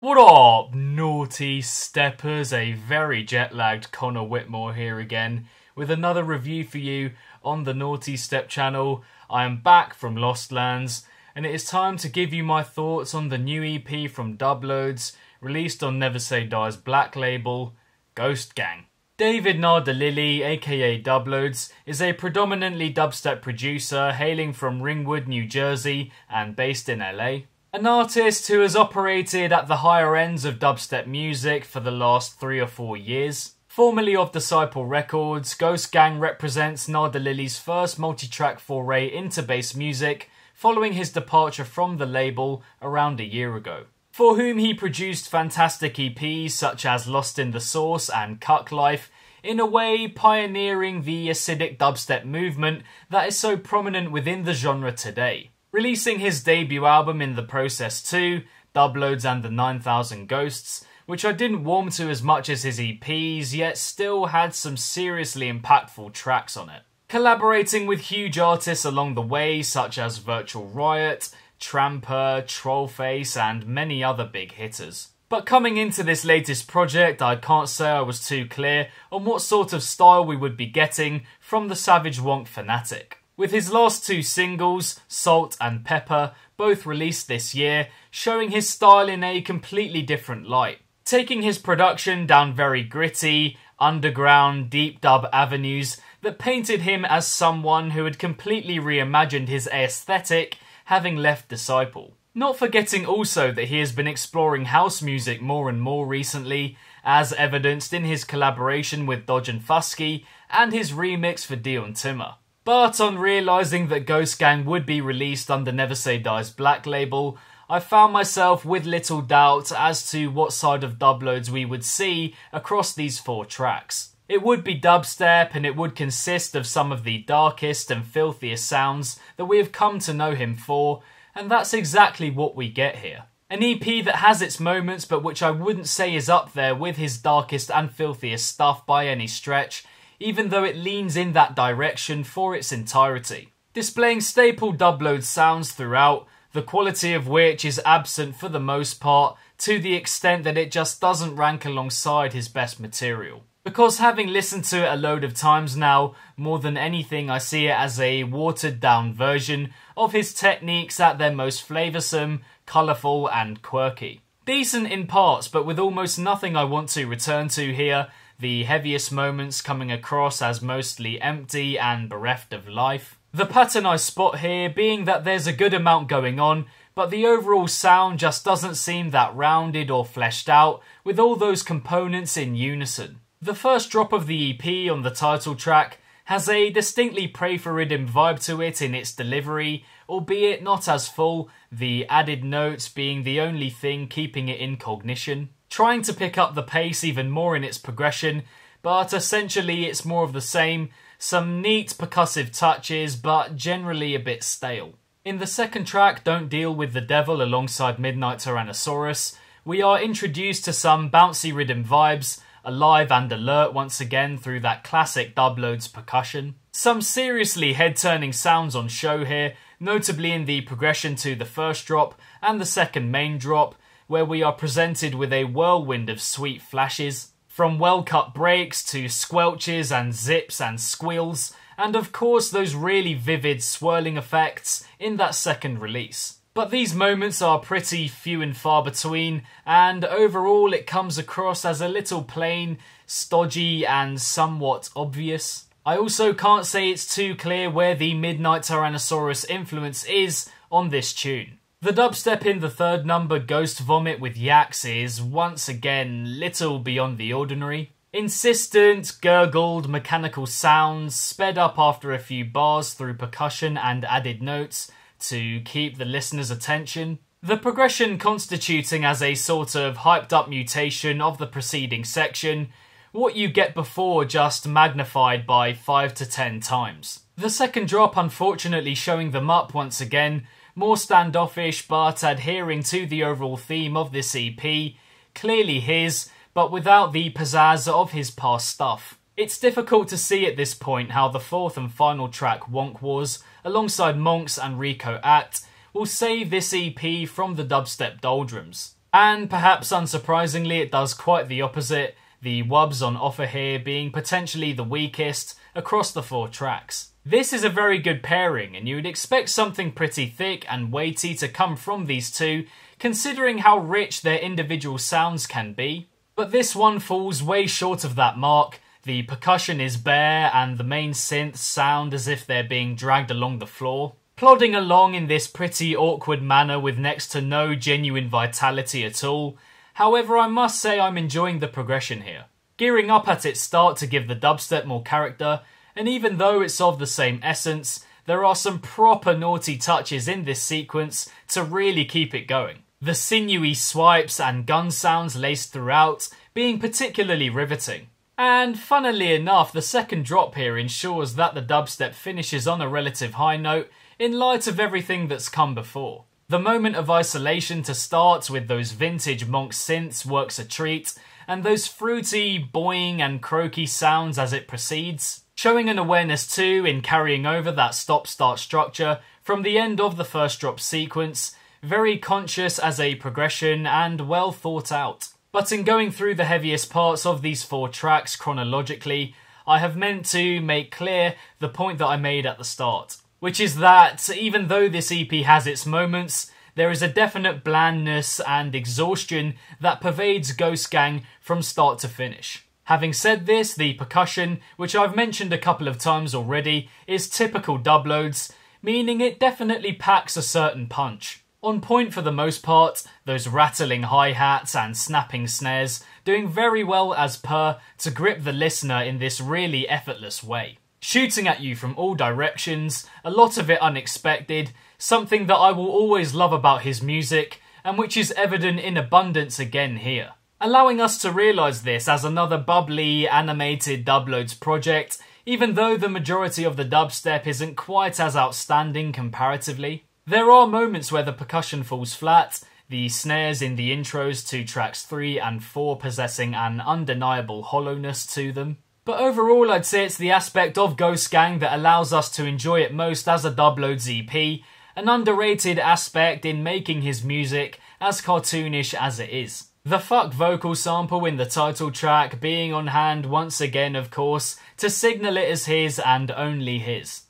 What up, naughty steppers? A very jet-lagged Connor Whitmore here again with another review for you on the Nawtystep channel. I am back from Lost Lands and it is time to give you my thoughts on the new EP from Dubloadz, released on Never Say Die's black label, Ghost Gang. David Nardollili, aka Dubloadz, is a predominantly dubstep producer hailing from Ringwood, New Jersey and based in LA. An artist who has operated at the higher ends of dubstep music for the last 3 or 4 years. Formerly of Disciple Records, Ghost Gang represents Nardollili's first multi-track foray into bass music following his departure from the label around a year ago. For whom he produced fantastic EPs such as Lost in the Source and Cuck Life, in a way pioneering the acidic dubstep movement that is so prominent within the genre today. Releasing his debut album in the process too, Dubloadz and the 9000 Ghosts, which I didn't warm to as much as his EPs, yet still had some seriously impactful tracks on it. Collaborating with huge artists along the way such as Virtual Riot, Tramper, Trollface and many other big hitters. But coming into this latest project, I can't say I was too clear on what sort of style we would be getting from the Savage Wonk fanatic. With his last 2 singles, Salt and Pepper, both released this year, showing his style in a completely different light. Taking his production down very gritty, underground, deep dub avenues that painted him as someone who had completely reimagined his aesthetic, having left Disciple. Not forgetting also that he has been exploring house music more and more recently, as evidenced in his collaboration with Dodge and Fusky and his remix for Dion Timmer. But on realising that Ghost Gang would be released under Never Say Die's black label, I found myself with little doubt as to what side of Dubloadz we would see across these 4 tracks. It would be dubstep and it would consist of some of the darkest and filthiest sounds that we have come to know him for, and that's exactly what we get here. An EP that has its moments but which I wouldn't say is up there with his darkest and filthiest stuff by any stretch, even though it leans in that direction for its entirety. Displaying staple Dubloadz sounds throughout, the quality of which is absent for the most part, to the extent that it just doesn't rank alongside his best material. Because having listened to it a load of times now, more than anything I see it as a watered down version of his techniques at their most flavoursome, colourful and quirky. Decent in parts, but with almost nothing I want to return to here, the heaviest moments coming across as mostly empty and bereft of life. The pattern I spot here being that there's a good amount going on, but the overall sound just doesn't seem that rounded or fleshed out with all those components in unison. The first drop of the EP on the title track has a distinctly Pray for RIDDIM vibe to it in its delivery, albeit not as full, the added notes being the only thing keeping it in cognition. Trying to pick up the pace even more in its progression, but essentially it's more of the same, some neat percussive touches, but generally a bit stale. In the second track, Don't Deal with the Devil alongside Midnight Tyrannosaurus, we are introduced to some bouncy RIDDIM vibes, alive and alert once again through that classic Dubloadz percussion. Some seriously head-turning sounds on show here, notably in the progression to the first drop and the second main drop, where we are presented with a whirlwind of sweet flashes, from well-cut breaks to squelches and zips and squeals, and of course those really vivid swirling effects in that second release. But these moments are pretty few and far between, and overall it comes across as a little plain, stodgy and somewhat obvious. I also can't say it's too clear where the Midnight Tyrannosaurus influence is on this tune. The dubstep in the third number, Ghost Vomit with Yaks, is once again little beyond the ordinary. Insistent, gurgled, mechanical sounds, sped up after a few bars through percussion and added notes to keep the listener's attention. The progression constituting as a sort of hyped up mutation of the preceding section, what you get before just magnified by 5 to 10 times. The second drop unfortunately showing them up once again, more standoffish but adhering to the overall theme of this EP, clearly his, but without the pizzazz of his past stuff. It's difficult to see at this point how the fourth and final track, Wonk Wars, alongside Monks and Rico Act, will save this EP from the dubstep doldrums. And perhaps unsurprisingly, it does quite the opposite, the wubs on offer here being potentially the weakest across the 4 tracks. This is a very good pairing, and you would expect something pretty thick and weighty to come from these two, considering how rich their individual sounds can be. But this one falls way short of that mark. The percussion is bare, and the main synths sound as if they're being dragged along the floor, plodding along in this pretty awkward manner with next to no genuine vitality at all. However, I must say I'm enjoying the progression here. Gearing up at its start to give the dubstep more character, and even though it's of the same essence, there are some proper naughty touches in this sequence to really keep it going. The sinewy swipes and gun sounds laced throughout being particularly riveting. And funnily enough, the second drop here ensures that the dubstep finishes on a relative high note in light of everything that's come before. The moment of isolation to start with those vintage Monk synths works a treat, and those fruity, boing and croaky sounds as it proceeds, showing an awareness too in carrying over that stop-start structure from the end of the first drop sequence, very conscious as a progression and well thought out. But in going through the heaviest parts of these 4 tracks chronologically, I have meant to make clear the point that I made at the start, which is that even though this EP has its moments, there is a definite blandness and exhaustion that pervades Ghost Gang from start to finish. Having said this, the percussion, which I've mentioned a couple of times already, is typical Dubloadz, meaning it definitely packs a certain punch. On point for the most part, those rattling hi-hats and snapping snares doing very well as per to grip the listener in this really effortless way. Shooting at you from all directions, a lot of it unexpected, something that I will always love about his music, and which is evident in abundance again here. Allowing us to realise this as another bubbly, animated Dubloadz project, even though the majority of the dubstep isn't quite as outstanding comparatively. There are moments where the percussion falls flat, the snares in the intros to tracks 3 and 4 possessing an undeniable hollowness to them. But overall, I'd say it's the aspect of Ghost Gang that allows us to enjoy it most as a Dubloadz EP, an underrated aspect in making his music as cartoonish as it is. The fuck vocal sample in the title track being on hand once again, of course, to signal it as his and only his.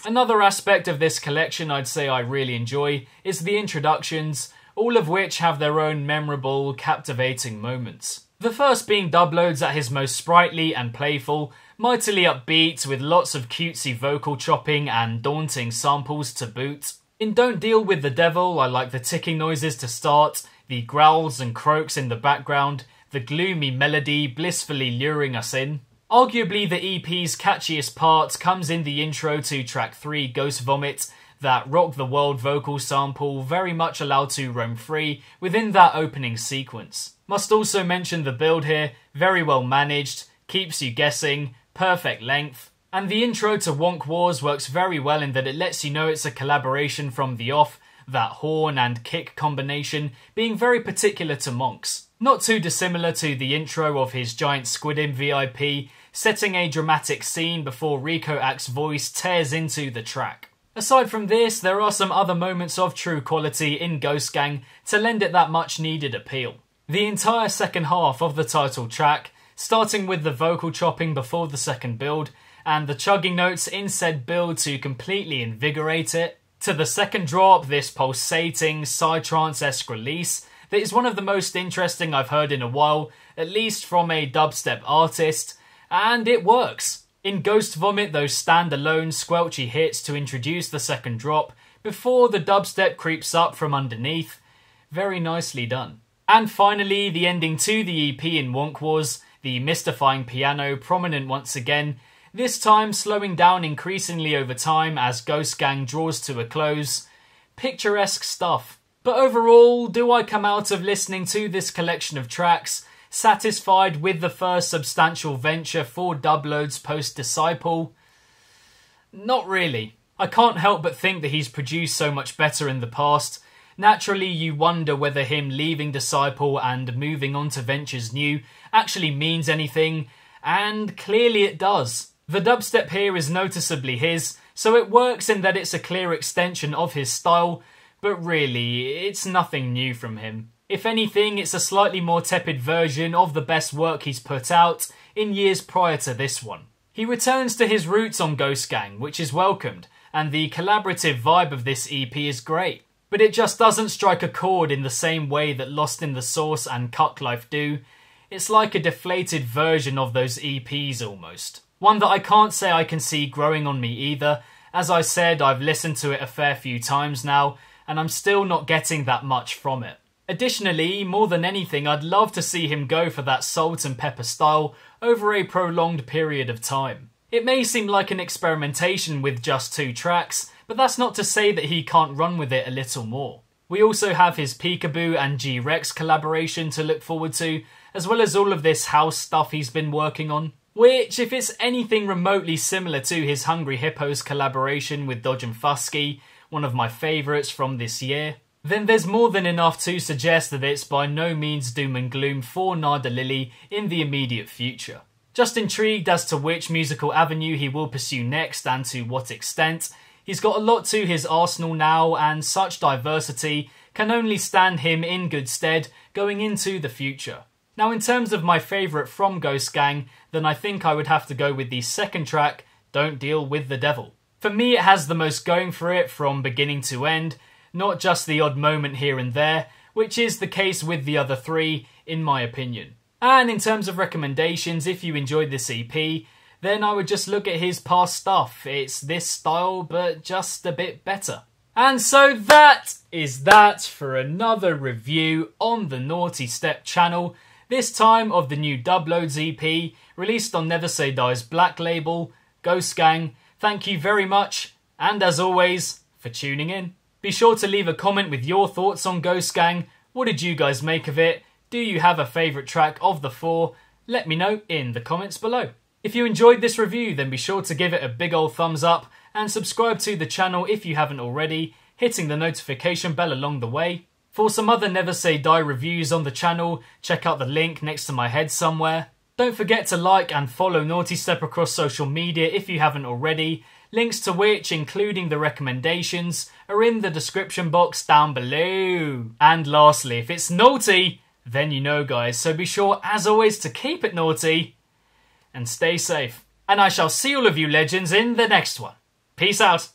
Another aspect of this collection I'd say I really enjoy is the introductions, all of which have their own memorable, captivating moments. The first being Dubloadz at his most sprightly and playful, mightily upbeat with lots of cutesy vocal chopping and daunting samples to boot. In Don't Deal With The Devil, I like the ticking noises to start, the growls and croaks in the background, the gloomy melody blissfully luring us in. Arguably the EP's catchiest part comes in the intro to track 3, Ghost Vomit, that Rock the World vocal sample very much allowed to roam free within that opening sequence. Must also mention the build here, very well managed, keeps you guessing, perfect length. And the intro to Wonk Wars works very well in that it lets you know it's a collaboration from the off, that horn and kick combination being very particular to Monks. Not too dissimilar to the intro of his giant Squiddim VIP, setting a dramatic scene before Rico Act's voice tears into the track. Aside from this, there are some other moments of true quality in Ghost Gang to lend it that much needed appeal. The entire second half of the title track, starting with the vocal chopping before the second build, and the chugging notes in said build to completely invigorate it, to the second drop, this pulsating, psytrance-esque release that is one of the most interesting I've heard in a while, at least from a dubstep artist, and it works. In Ghost Vomit, those standalone squelchy hits to introduce the second drop before the dubstep creeps up from underneath. Very nicely done. And finally, the ending to the EP in Wonk Wars, the mystifying piano prominent once again, this time slowing down increasingly over time as Ghost Gang draws to a close. Picturesque stuff. But overall, do I come out of listening to this collection of tracks satisfied with the first substantial venture for Dubloadz post-Disciple? Not really. I can't help but think that he's produced so much better in the past. Naturally, you wonder whether him leaving Disciple and moving on to ventures new actually means anything, and clearly it does. The dubstep here is noticeably his, so it works in that it's a clear extension of his style, but really, it's nothing new from him. If anything, it's a slightly more tepid version of the best work he's put out in years prior to this one. He returns to his roots on Ghost Gang, which is welcomed, and the collaborative vibe of this EP is great. But it just doesn't strike a chord in the same way that Lost in the Source and Cuck Life do. It's like a deflated version of those EPs almost. One that I can't say I can see growing on me either. As I said, I've listened to it a fair few times now, and I'm still not getting that much from it. Additionally, more than anything, I'd love to see him go for that salt and pepper style over a prolonged period of time. It may seem like an experimentation with just 2 tracks, but that's not to say that he can't run with it a little more. We also have his Peekaboo and G-Rex collaboration to look forward to, as well as all of this house stuff he's been working on. Which, if it's anything remotely similar to his Hungry Hippos collaboration with Dodge and Fusky, one of my favourites from this year, then there's more than enough to suggest that it's by no means doom and gloom for Nardollili in the immediate future. Just intrigued as to which musical avenue he will pursue next and to what extent. He's got a lot to his arsenal now, and such diversity can only stand him in good stead going into the future. Now, in terms of my favourite from Ghost Gang, then I think I would have to go with the second track, Don't Deal With The Devil. For me, it has the most going for it from beginning to end, not just the odd moment here and there, which is the case with the other 3, in my opinion. And in terms of recommendations, if you enjoyed this EP, then I would just look at his past stuff. It's this style, but just a bit better. And so that is that for another review on the Nawtystep channel, this time of the new Dubloadz EP, released on Never Say Die's Black label, Ghost Gang. Thank you very much, and as always, for tuning in. Be sure to leave a comment with your thoughts on Ghost Gang. What did you guys make of it? Do you have a favourite track of the 4? Let me know in the comments below. If you enjoyed this review, then be sure to give it a big old thumbs up and subscribe to the channel if you haven't already, hitting the notification bell along the way. For some other Never Say Die reviews on the channel, check out the link next to my head somewhere. Don't forget to like and follow Nawtystep across social media if you haven't already, links to which, including the recommendations, are in the description box down below. And lastly, if it's naughty, then you know guys, so be sure as always to keep it naughty and stay safe. And I shall see all of you legends in the next one. Peace out.